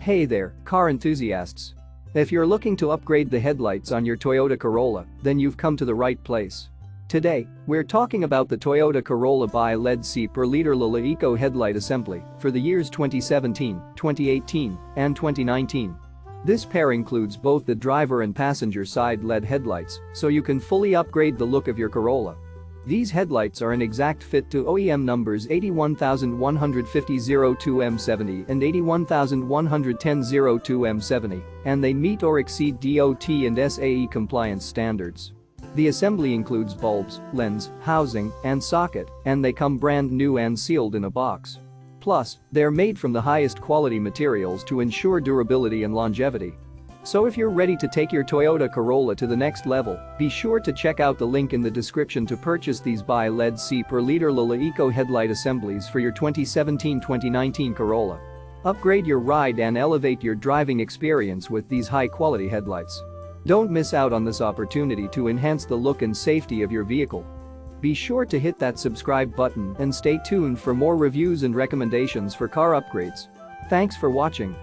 Hey there, car enthusiasts. If you're looking to upgrade the headlights on your Toyota Corolla, then you've come to the right place. Today, we're talking about the Toyota Corolla Biled C per liter Lila Eco headlight assembly for the years 2017, 2018, and 2019. This pair includes both the driver and passenger side LED headlights, so you can fully upgrade the look of your Corolla. These headlights are an exact fit to OEM numbers 81150-02M70 and 81110-02M70, and they meet or exceed DOT and SAE compliance standards. The assembly includes bulbs, lens, housing, and socket, and they come brand new and sealed in a box. Plus, they're made from the highest quality materials to ensure durability and longevity. So if you're ready to take your Toyota Corolla to the next level, be sure to check out the link in the description to purchase these Biled C per liter Lila Eco headlight assemblies for your 2017-2019 Corolla. Upgrade your ride and elevate your driving experience with these high-quality headlights. Don't miss out on this opportunity to enhance the look and safety of your vehicle. Be sure to hit that subscribe button and stay tuned for more reviews and recommendations for car upgrades. Thanks for watching.